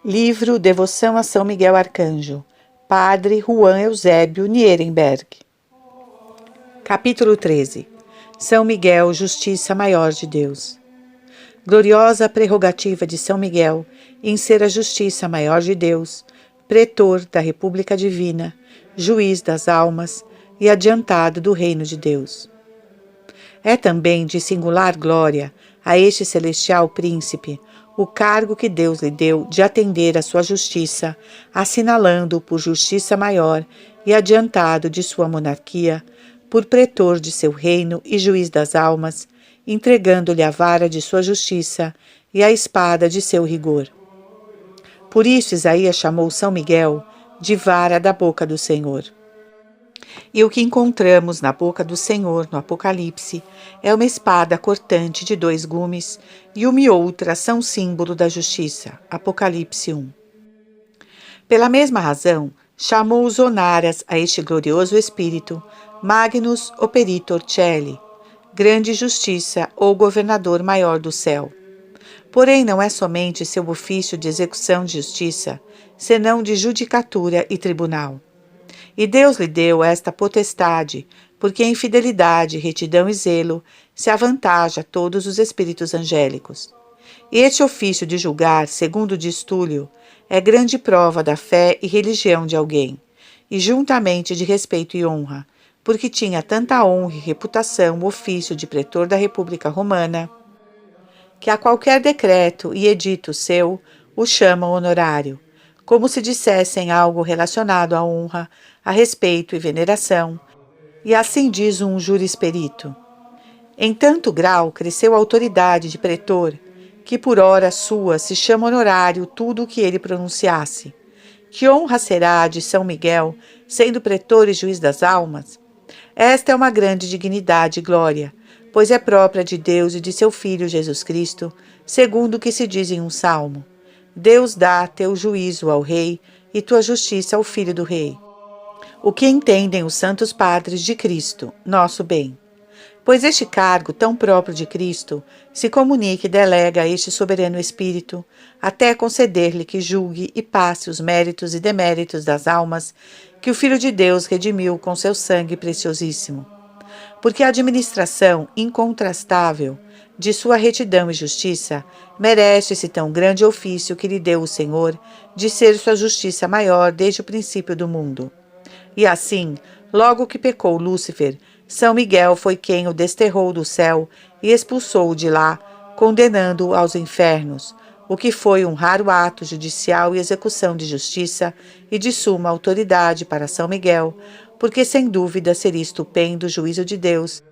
Livro Devoção a São Miguel Arcanjo, Padre Juan Eusébio Nierenberg. Capítulo 13. São Miguel, Justiça Maior de Deus. Gloriosa prerrogativa de São Miguel em ser a Justiça Maior de Deus, Pretor da República Divina, Juiz das almas e adiantado do Reino de Deus. É também de singular glória a este celestial príncipe o cargo que Deus lhe deu de atender à sua justiça, assinalando-o por justiça maior e adiantado de sua monarquia, por pretor de seu reino e juiz das almas, entregando-lhe a vara de sua justiça e a espada de seu rigor. Por isso Isaías chamou São Miguel de vara da boca do Senhor. E o que encontramos na boca do Senhor no Apocalipse é uma espada cortante de 2 gumes e uma e outra são símbolo da justiça. Apocalipse 1. Pela mesma razão, chamou os Onaras a este glorioso Espírito, Magnus Operitor Caeli, grande justiça ou governador maior do céu. Porém, não é somente seu ofício de execução de justiça, senão de judicatura e tribunal. E Deus lhe deu esta potestade, porque em fidelidade, retidão e zelo se avantaja todos os espíritos angélicos. Este ofício de julgar, segundo diz Túlio, é grande prova da fé e religião de alguém, e juntamente de respeito e honra, porque tinha tanta honra e reputação o ofício de pretor da República Romana, que a qualquer decreto e edito seu o chamam honorário, como se dissessem algo relacionado à honra, a respeito e veneração, e assim diz um jurisperito. Em tanto grau cresceu a autoridade de pretor, que por hora sua se chama honorário tudo o que ele pronunciasse. Que honra será de São Miguel, sendo pretor e juiz das almas? Esta é uma grande dignidade e glória, pois é própria de Deus e de seu Filho Jesus Cristo, segundo o que se diz em um salmo. Deus dá teu juízo ao rei e tua justiça ao filho do rei. O que entendem os santos padres de Cristo, nosso bem. Pois este cargo tão próprio de Cristo se comunica e delega a este soberano Espírito, até conceder-lhe que julgue e passe os méritos e deméritos das almas que o Filho de Deus redimiu com seu sangue preciosíssimo. Porque a administração incontrastável de sua retidão e justiça merece esse tão grande ofício que lhe deu o Senhor de ser sua justiça maior desde o princípio do mundo. E assim, logo que pecou Lúcifer, São Miguel foi quem o desterrou do céu e expulsou de lá, condenando-o aos infernos, o que foi um raro ato judicial e execução de justiça e de suma autoridade para São Miguel, porque sem dúvida seria estupendo o juízo de Deus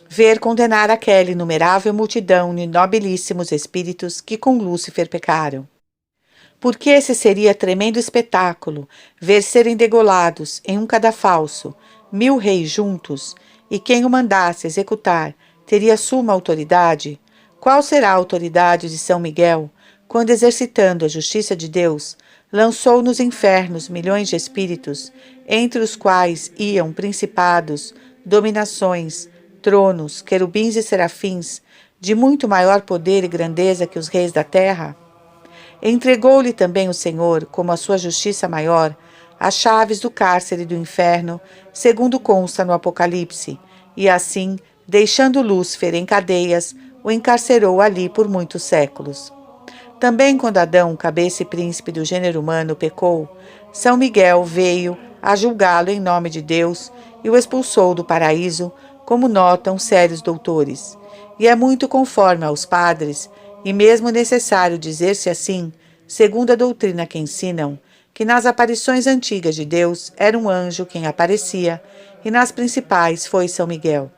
ver condenar aquela inumerável multidão de nobilíssimos espíritos que com Lúcifer pecaram. Porque esse seria tremendo espetáculo, ver serem degolados em um cadafalso 1000 reis juntos, e quem o mandasse executar teria suma autoridade. Qual será a autoridade de São Miguel, quando exercitando a justiça de Deus, lançou nos infernos milhões de espíritos, entre os quais iam principados, dominações, tronos, querubins e serafins, de muito maior poder e grandeza que os reis da terra? Entregou-lhe também o Senhor, como a sua justiça maior, as chaves do cárcere do inferno, segundo consta no Apocalipse, e assim, deixando Lúcifer em cadeias, o encarcerou ali por muitos séculos. Também quando Adão, cabeça e príncipe do gênero humano, pecou, São Miguel veio a julgá-lo em nome de Deus e o expulsou do paraíso, como notam sérios doutores. E é muito conforme aos padres, e mesmo necessário dizer-se assim, segundo a doutrina que ensinam, que nas aparições antigas de Deus era um anjo quem aparecia, e nas principais foi São Miguel.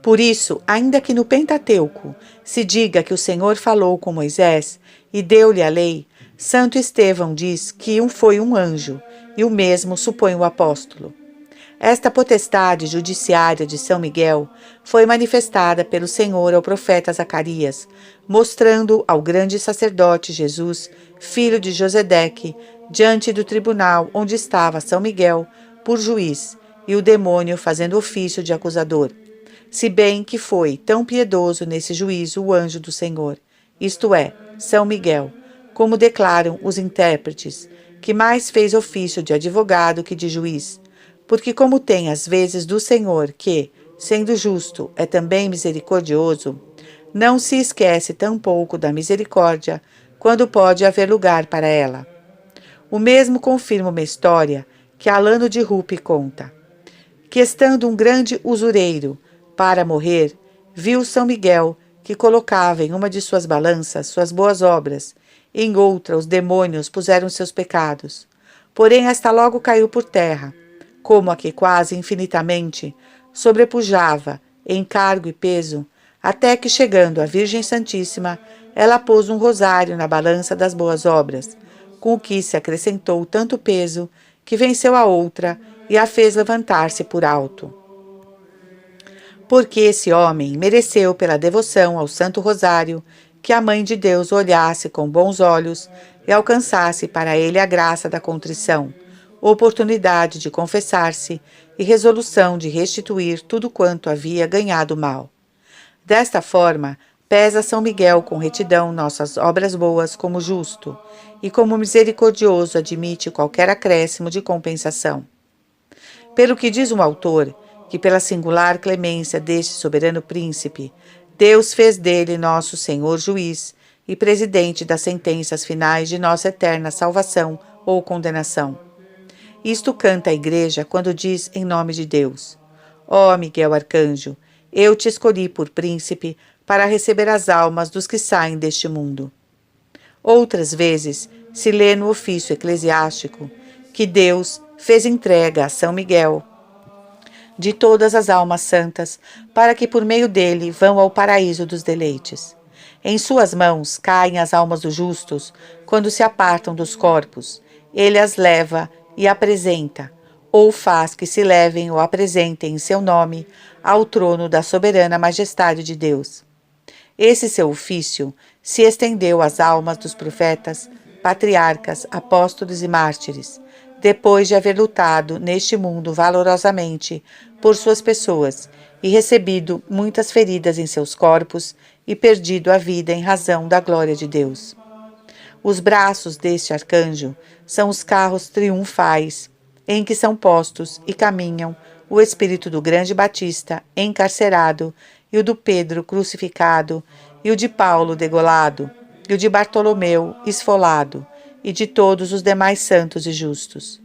Por isso, ainda que no Pentateuco se diga que o Senhor falou com Moisés e deu-lhe a lei, Santo Estevão diz que foi um anjo, e o mesmo supõe o apóstolo. Esta potestade judiciária de São Miguel foi manifestada pelo Senhor ao profeta Zacarias, mostrando ao grande sacerdote Jesus, filho de Josedeque, diante do tribunal onde estava São Miguel, por juiz, e o demônio fazendo ofício de acusador. Se bem que foi tão piedoso nesse juízo o anjo do Senhor, isto é, São Miguel, como declaram os intérpretes, que mais fez ofício de advogado que de juiz, porque como tem às vezes do Senhor que, sendo justo, é também misericordioso, não se esquece tampouco da misericórdia, quando pode haver lugar para ela. O mesmo confirma uma história que Alano de Rupe conta, que estando um grande usureiro para morrer, viu São Miguel que colocava em uma de suas balanças suas boas obras, em outra os demônios puseram seus pecados. Porém esta logo caiu por terra, como a que quase infinitamente sobrepujava em cargo e peso, até que, chegando à Virgem Santíssima, ela pôs um rosário na balança das boas obras, com o que se acrescentou tanto peso que venceu a outra e a fez levantar-se por alto. Porque esse homem mereceu, pela devoção ao Santo Rosário, que a Mãe de Deus olhasse com bons olhos e alcançasse para ele a graça da contrição, oportunidade de confessar-se e resolução de restituir tudo quanto havia ganhado mal. Desta forma, pesa São Miguel com retidão nossas obras boas como justo, e como misericordioso admite qualquer acréscimo de compensação. Pelo que diz um autor, que pela singular clemência deste soberano príncipe, Deus fez dele nosso Senhor juiz e presidente das sentenças finais de nossa eterna salvação ou condenação. Isto canta a Igreja quando diz em nome de Deus: Ó Miguel Arcanjo, eu te escolhi por príncipe para receber as almas dos que saem deste mundo. Outras vezes se lê no ofício eclesiástico que Deus fez entrega a São Miguel de todas as almas santas, para que por meio dele vão ao paraíso dos deleites. Em suas mãos caem as almas dos justos, quando se apartam dos corpos. Ele as leva e apresenta, ou faz que se levem ou apresentem em seu nome ao trono da soberana majestade de Deus. Esse seu ofício se estendeu às almas dos profetas, patriarcas, apóstolos e mártires, depois de haver lutado neste mundo valorosamente por suas pessoas e recebido muitas feridas em seus corpos e perdido a vida em razão da glória de Deus. Os braços deste arcanjo são os carros triunfais em que são postos e caminham o espírito do grande Batista encarcerado e o do Pedro crucificado e o de Paulo degolado e o de Bartolomeu esfolado e de todos os demais santos e justos.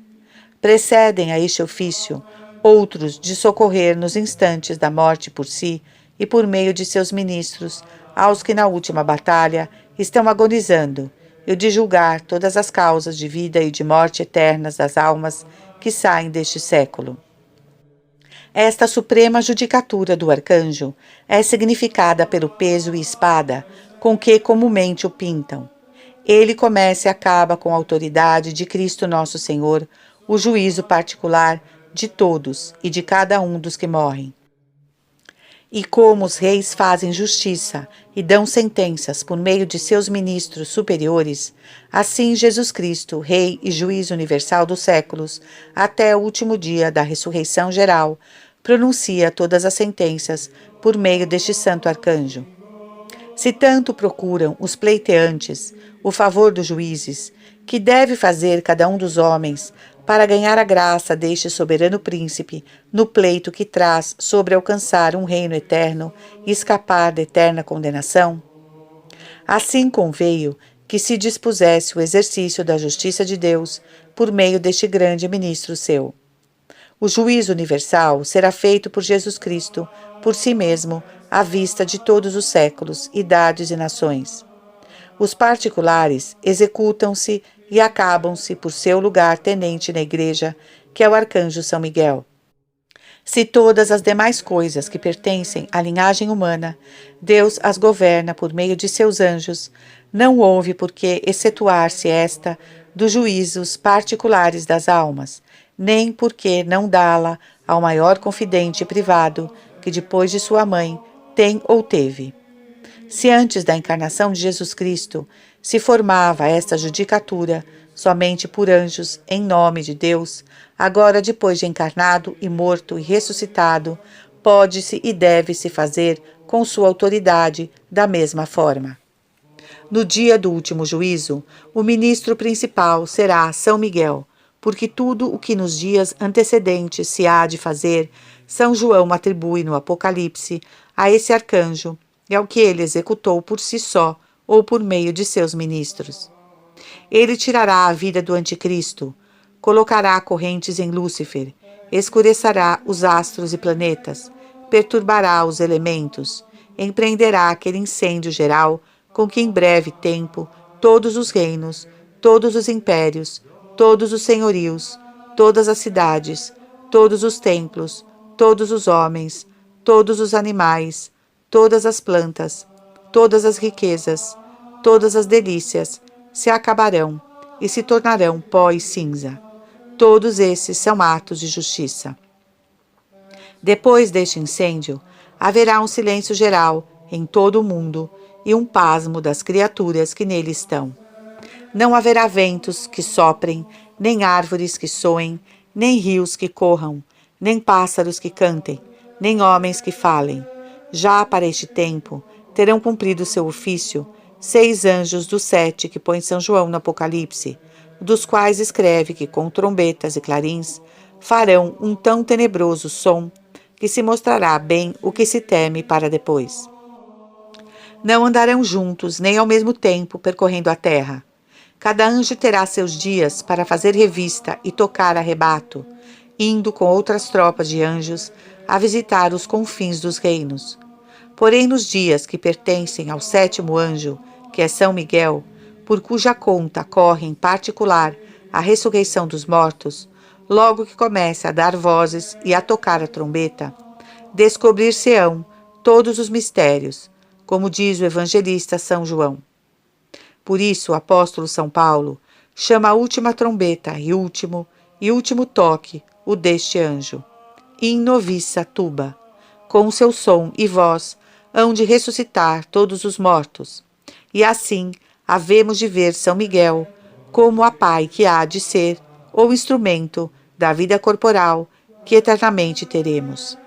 Precedem a este ofício outros de socorrer nos instantes da morte por si e por meio de seus ministros aos que na última batalha estão agonizando, e o de julgar todas as causas de vida e de morte eternas das almas que saem deste século. Esta suprema judicatura do arcanjo é significada pelo peso e espada com que comumente o pintam. Ele começa e acaba com a autoridade de Cristo nosso Senhor, o juízo particular de todos e de cada um dos que morrem. E como os reis fazem justiça e dão sentenças por meio de seus ministros superiores, assim Jesus Cristo, Rei e Juiz universal dos séculos, até o último dia da ressurreição geral, pronuncia todas as sentenças por meio deste santo arcanjo. Se tanto procuram os pleiteantes o favor dos juízes, que deve fazer cada um dos homens para ganhar a graça deste soberano príncipe no pleito que traz sobre alcançar um reino eterno e escapar da eterna condenação? Assim conveio que se dispusesse o exercício da justiça de Deus por meio deste grande ministro seu. O juízo universal será feito por Jesus Cristo, por si mesmo, à vista de todos os séculos, idades e nações. Os particulares executam-se e acabam-se por seu lugar tenente na Igreja, que é o arcanjo São Miguel. Se todas as demais coisas que pertencem à linhagem humana, Deus as governa por meio de seus anjos, não houve por que excetuar-se esta dos juízos particulares das almas, nem por que não dá-la ao maior confidente privado que depois de sua mãe tem ou teve. Se antes da encarnação de Jesus Cristo se formava esta judicatura somente por anjos em nome de Deus, agora depois de encarnado e morto e ressuscitado, pode-se e deve-se fazer com sua autoridade da mesma forma. No dia do último juízo, o ministro principal será São Miguel, porque tudo o que nos dias antecedentes se há de fazer, São João atribui no Apocalipse a esse arcanjo e ao que ele executou por si só ou por meio de seus ministros. Ele tirará a vida do anticristo, colocará correntes em Lúcifer, escurecerá os astros e planetas, perturbará os elementos, empreenderá aquele incêndio geral com que em breve tempo todos os reinos, todos os impérios, todos os senhorios, todas as cidades, todos os templos, todos os homens, todos os animais, todas as plantas, todas as riquezas, todas as delícias se acabarão e se tornarão pó e cinza. Todos esses são atos de justiça. Depois deste incêndio, haverá um silêncio geral em todo o mundo e um pasmo das criaturas que nele estão. Não haverá ventos que soprem, nem árvores que soem, nem rios que corram, nem pássaros que cantem, nem homens que falem. Já para este tempo, terão cumprido seu ofício 6 anjos dos 7 que põe São João no Apocalipse, dos quais escreve que com trombetas e clarins farão um tão tenebroso som que se mostrará bem o que se teme para depois. Não andarão juntos, nem ao mesmo tempo, percorrendo a terra. Cada anjo terá seus dias para fazer revista e tocar arrebato, indo com outras tropas de anjos a visitar os confins dos reinos. Porém, nos dias que pertencem ao 7º anjo, que é São Miguel, por cuja conta corre em particular a ressurreição dos mortos, logo que começa a dar vozes e a tocar a trombeta, descobrir-se-ão todos os mistérios, como diz o evangelista São João. Por isso o apóstolo São Paulo chama a última trombeta e último toque o deste anjo. In novissa tuba, com o seu som e voz hão de ressuscitar todos os mortos, e assim havemos de ver São Miguel como a Pai que há de ser, ou instrumento da vida corporal que eternamente teremos.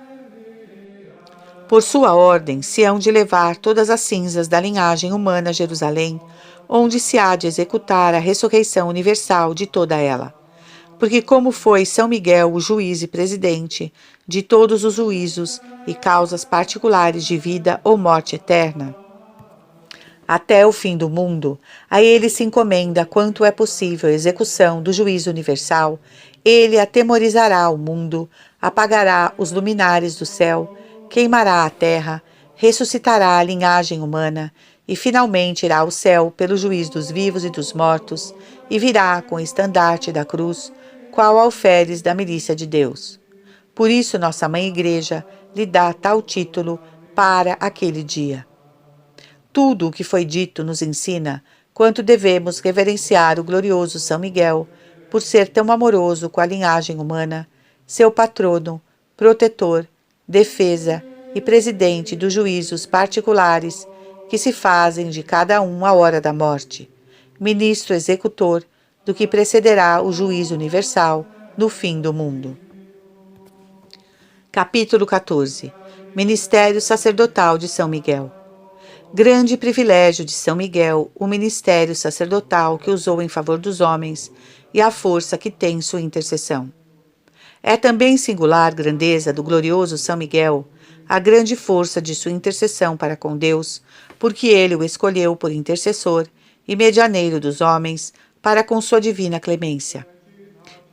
Por sua ordem se hão de levar todas as cinzas da linhagem humana a Jerusalém, onde se há de executar a ressurreição universal de toda ela. Porque como foi São Miguel o juiz e presidente de todos os juízos e causas particulares de vida ou morte eterna, até o fim do mundo, a ele se encomenda quanto é possível a execução do juízo universal, ele atemorizará o mundo, apagará os luminares do céu, queimará a terra, ressuscitará a linhagem humana e finalmente irá ao céu pelo juízo dos vivos e dos mortos e virá com o estandarte da cruz, qual alferes da milícia de Deus. Por isso nossa Mãe Igreja lhe dá tal título para aquele dia. Tudo o que foi dito nos ensina quanto devemos reverenciar o glorioso São Miguel, por ser tão amoroso com a linhagem humana, seu patrono, protetor, defesa e presidente dos juízos particulares que se fazem de cada um à hora da morte, ministro executor do que precederá o juízo universal no fim do mundo. Capítulo 14. Ministério sacerdotal de São Miguel. Grande privilégio de São Miguel, o ministério sacerdotal que usou em favor dos homens e a força que tem sua intercessão. É também singular grandeza do glorioso São Miguel a grande força de sua intercessão para com Deus, porque ele o escolheu por intercessor e medianeiro dos homens para com sua divina clemência.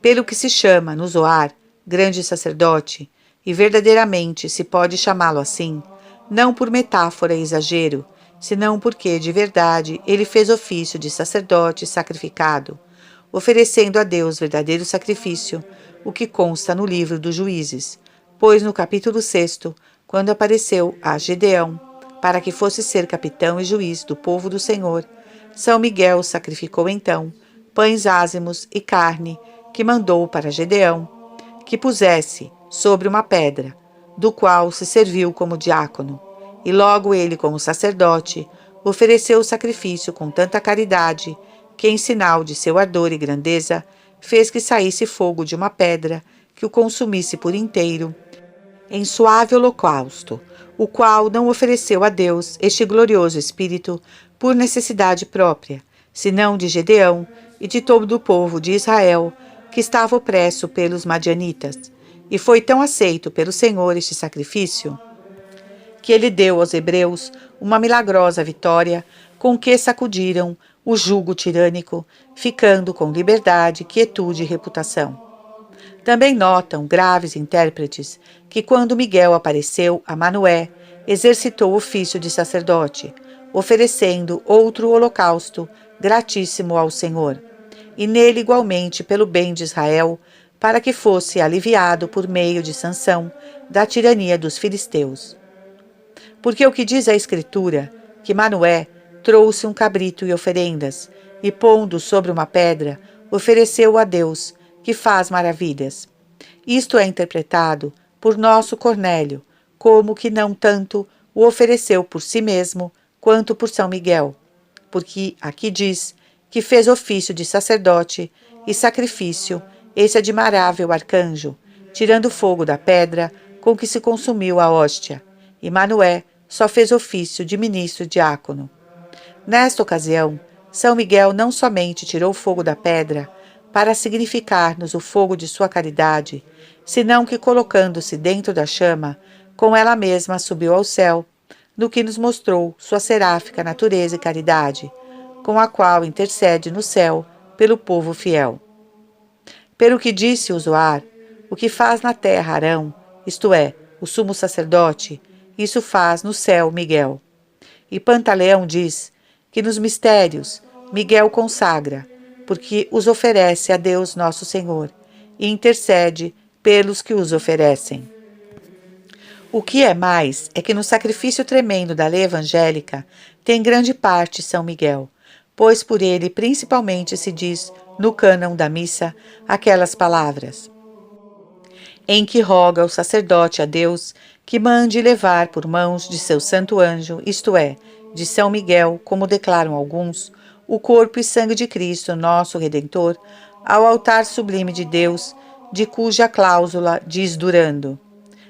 Pelo que se chama, no Zoar, grande sacerdote, e verdadeiramente se pode chamá-lo assim, não por metáfora e exagero, senão porque, de verdade, ele fez ofício de sacerdote sacrificado, oferecendo a Deus verdadeiro sacrifício, o que consta no livro dos Juízes, pois no capítulo 6, quando apareceu a Gedeão, para que fosse ser capitão e juiz do povo do Senhor, São Miguel sacrificou então pães ázimos e carne, que mandou para Gedeão, que pusesse sobre uma pedra, do qual se serviu como diácono, e logo ele, como sacerdote, ofereceu o sacrifício com tanta caridade, que em sinal de seu ardor e grandeza, fez que saísse fogo de uma pedra, que o consumisse por inteiro, em suave holocausto, o qual não ofereceu a Deus este glorioso Espírito por necessidade própria, senão de Gedeão e de todo o povo de Israel, que estava opresso pelos madianitas. E foi tão aceito pelo Senhor este sacrifício, que ele deu aos hebreus uma milagrosa vitória, com que sacudiram o jugo tirânico, ficando com liberdade, quietude e reputação. Também notam graves intérpretes que, quando Miguel apareceu a Manoé, exercitou o ofício de sacerdote, oferecendo outro holocausto gratíssimo ao Senhor, e nele igualmente pelo bem de Israel, para que fosse aliviado por meio de Sansão da tirania dos filisteus. Porque o que diz a Escritura, que Manoé trouxe um cabrito e oferendas, e pondo sobre uma pedra, ofereceu a Deus, que faz maravilhas. Isto é interpretado por nosso Cornélio, como que não tanto o ofereceu por si mesmo, quanto por São Miguel, porque aqui diz que fez ofício de sacerdote e sacrifício esse admirável arcanjo, tirando fogo da pedra com que se consumiu a hóstia, e Manoé só fez ofício de ministro diácono. Nesta ocasião, São Miguel não somente tirou fogo da pedra para significar-nos o fogo de sua caridade, senão que, colocando-se dentro da chama, com ela mesma subiu ao céu, no que nos mostrou sua seráfica natureza e caridade, com a qual intercede no céu pelo povo fiel. Pelo que disse o Zoar, o que faz na terra Arão, isto é, o sumo sacerdote, isso faz no céu Miguel. E Pantaleão diz que nos mistérios Miguel consagra, porque os oferece a Deus nosso Senhor, e intercede pelos que os oferecem. O que é mais é que no sacrifício tremendo da lei evangélica tem grande parte São Miguel, pois por ele principalmente se diz, no cânon da missa, aquelas palavras, em que roga o sacerdote a Deus que mande levar por mãos de seu santo anjo, isto é, de São Miguel, como declaram alguns, o corpo e sangue de Cristo, nosso Redentor, ao altar sublime de Deus, de cuja cláusula diz Durando.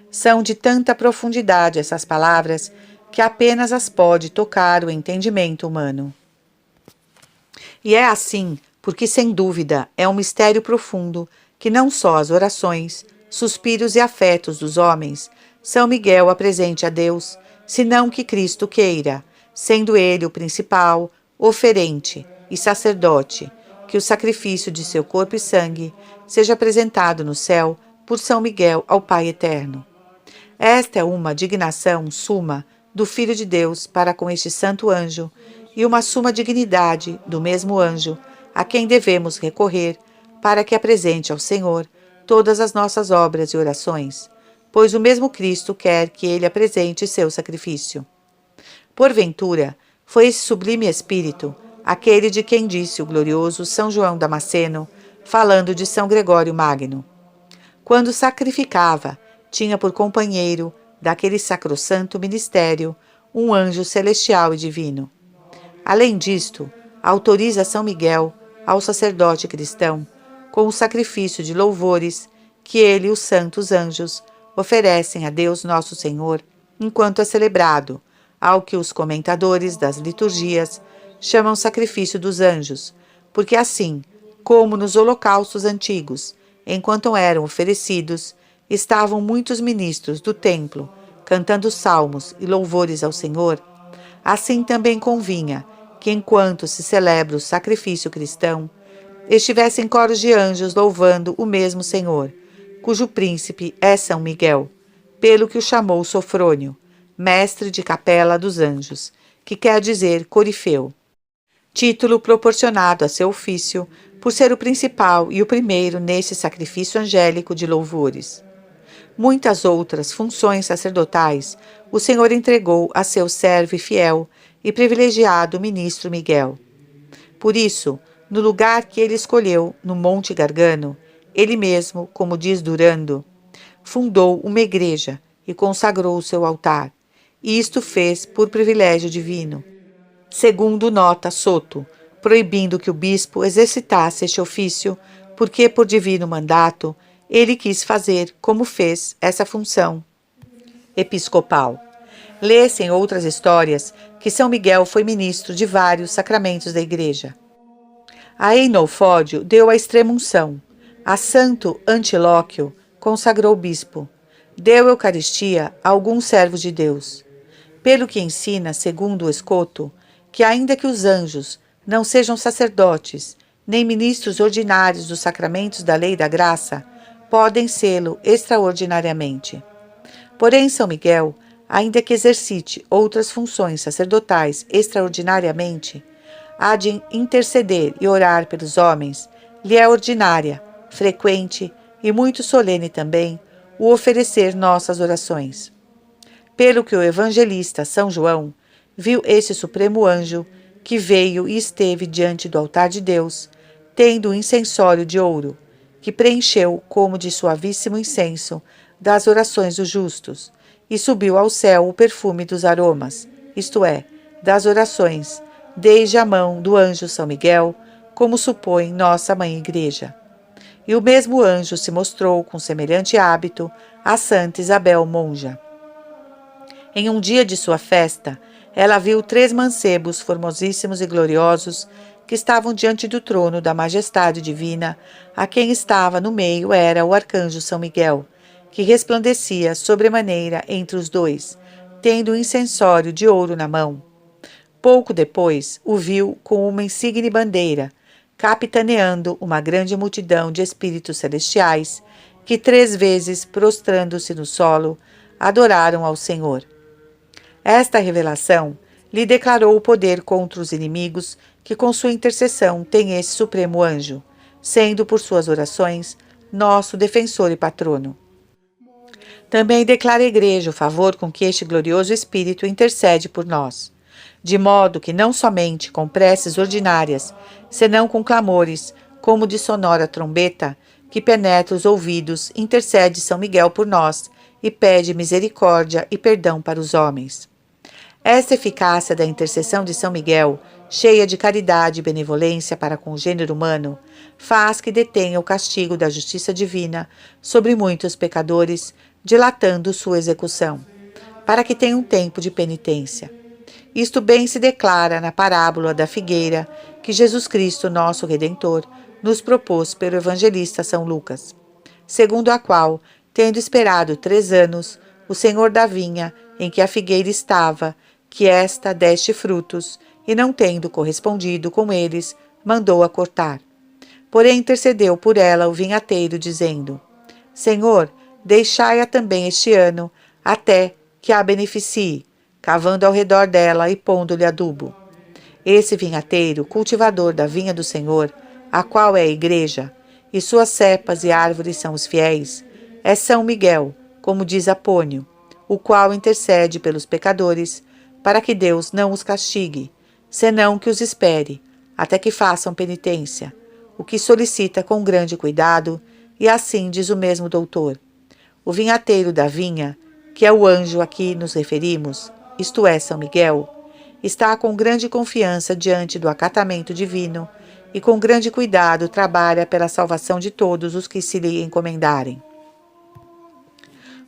São de tanta profundidade essas palavras que apenas as pode tocar o entendimento humano. E é assim, porque sem dúvida é um mistério profundo que não só as orações, suspiros e afetos dos homens São Miguel apresente a Deus, senão que Cristo queira, sendo ele o principal, oferente e sacerdote, que o sacrifício de seu corpo e sangue seja apresentado no céu por São Miguel ao Pai Eterno. Esta é uma dignação suma do Filho de Deus para com este santo anjo e uma suma dignidade do mesmo anjo a quem devemos recorrer para que apresente ao Senhor todas as nossas obras e orações, pois o mesmo Cristo quer que ele apresente seu sacrifício. Porventura, foi esse sublime Espírito, aquele de quem disse o glorioso São João Damasceno, falando de São Gregório Magno. Quando sacrificava, tinha por companheiro daquele sacrossanto ministério um anjo celestial e divino. Além disto, autoriza São Miguel ao sacerdote cristão com o sacrifício de louvores que ele e os santos anjos oferecem a Deus nosso Senhor enquanto é celebrado, ao que os comentadores das liturgias chamam sacrifício dos anjos, porque assim, como nos holocaustos antigos, enquanto eram oferecidos, estavam muitos ministros do templo cantando salmos e louvores ao Senhor, assim também convinha que, enquanto se celebra o sacrifício cristão, estivessem coros de anjos louvando o mesmo Senhor, cujo príncipe é São Miguel, pelo que o chamou Sofrônio, mestre de capela dos anjos, que quer dizer corifeu, título proporcionado a seu ofício por ser o principal e o primeiro nesse sacrifício angélico de louvores. Muitas outras funções sacerdotais o Senhor entregou a seu servo e fiel e privilegiado ministro Miguel. Por isso, no lugar que ele escolheu, no Monte Gargano, ele mesmo, como diz Durando, fundou uma igreja e consagrou o seu altar, e isto fez por privilégio divino, segundo nota Soto, proibindo que o bispo exercitasse este ofício, porque por divino mandato ele quis fazer, como fez, essa função episcopal. Lê-se em outras histórias que São Miguel foi ministro de vários sacramentos da Igreja. A Eunofódio deu a extrema-unção. A Santo Antilóquio consagrou bispo. Deu Eucaristia a alguns servos de Deus. Pelo que ensina, segundo o Escoto, que ainda que os anjos não sejam sacerdotes, nem ministros ordinários dos sacramentos da lei da graça, podem sê-lo extraordinariamente. Porém, São Miguel, ainda que exercite outras funções sacerdotais extraordinariamente, há de interceder e orar pelos homens, lhe é ordinária, frequente e muito solene também o oferecer nossas orações. Pelo que o evangelista São João viu esse supremo anjo que veio e esteve diante do altar de Deus, tendo um incensório de ouro, que preencheu como de suavíssimo incenso das orações dos justos, e subiu ao céu o perfume dos aromas, isto é, das orações, desde a mão do anjo São Miguel, como supõe nossa Mãe Igreja. E o mesmo anjo se mostrou com semelhante hábito a Santa Isabel monja. Em um dia de sua festa, ela viu 3 mancebos formosíssimos e gloriosos que estavam diante do trono da majestade divina, a quem estava no meio era o arcanjo São Miguel, que resplandecia sobremaneira entre os 2, tendo um incensório de ouro na mão. Pouco depois, o viu com uma insigne bandeira, capitaneando uma grande multidão de espíritos celestiais, que 3 vezes, prostrando-se no solo, adoraram ao Senhor. Esta revelação lhe declarou o poder contra os inimigos que com sua intercessão tem esse supremo anjo, sendo por suas orações nosso defensor e patrono. Também declara a Igreja o favor com que este glorioso Espírito intercede por nós, de modo que não somente com preces ordinárias, senão com clamores, como de sonora trombeta, que penetra os ouvidos, intercede São Miguel por nós e pede misericórdia e perdão para os homens. Esta eficácia da intercessão de São Miguel, cheia de caridade e benevolência para com o gênero humano, faz que detenha o castigo da justiça divina sobre muitos pecadores, dilatando sua execução, para que tenham tempo de penitência. Isto bem se declara na parábola da figueira que Jesus Cristo, nosso Redentor, nos propôs pelo evangelista São Lucas, segundo a qual, tendo esperado 3 anos, o Senhor da vinha em que a figueira estava, que esta deste frutos, e não tendo correspondido com eles, mandou-a cortar. Porém intercedeu por ela o vinhateiro, dizendo: Senhor, deixai-a também este ano, até que a beneficie, cavando ao redor dela e pondo-lhe adubo. Esse vinhateiro, cultivador da vinha do Senhor, a qual é a Igreja, e suas cepas e árvores são os fiéis, é São Miguel, como diz Apônio, o qual intercede pelos pecadores, para que Deus não os castigue, senão que os espere, até que façam penitência, o que solicita com grande cuidado, e assim diz o mesmo doutor. O vinhateiro da vinha, que é o anjo a que nos referimos, isto é, São Miguel, está com grande confiança diante do acatamento divino e com grande cuidado trabalha pela salvação de todos os que se lhe encomendarem.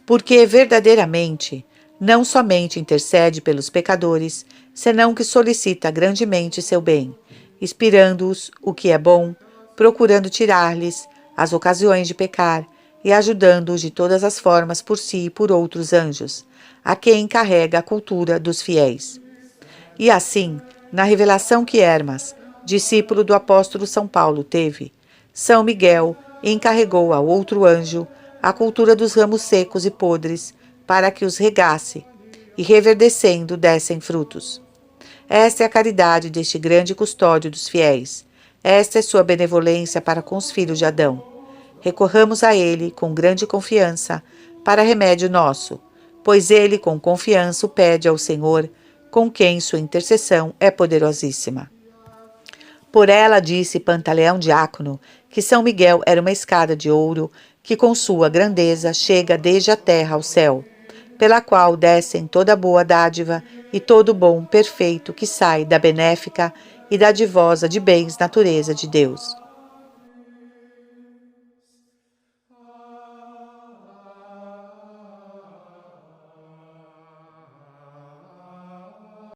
Porque verdadeiramente não somente intercede pelos pecadores, senão que solicita grandemente seu bem, inspirando-os o que é bom, procurando tirar-lhes as ocasiões de pecar e ajudando-os de todas as formas por si e por outros anjos, a quem encarrega a cultura dos fiéis. E assim, na revelação que Hermas, discípulo do apóstolo São Paulo, teve, São Miguel encarregou ao outro anjo a cultura dos ramos secos e podres, para que os regasse, e reverdecendo dessem frutos. Esta é a caridade deste grande custódio dos fiéis. Esta é sua benevolência para com os filhos de Adão. Recorramos a ele com grande confiança, para remédio nosso, pois ele com confiança o pede ao Senhor, com quem sua intercessão é poderosíssima. Por ela disse Pantaleão Diácono que São Miguel era uma escada de ouro que com sua grandeza chega desde a terra ao céu, pela qual descem toda boa dádiva e todo bom perfeito que sai da benéfica e dadivosa de bens natureza de Deus.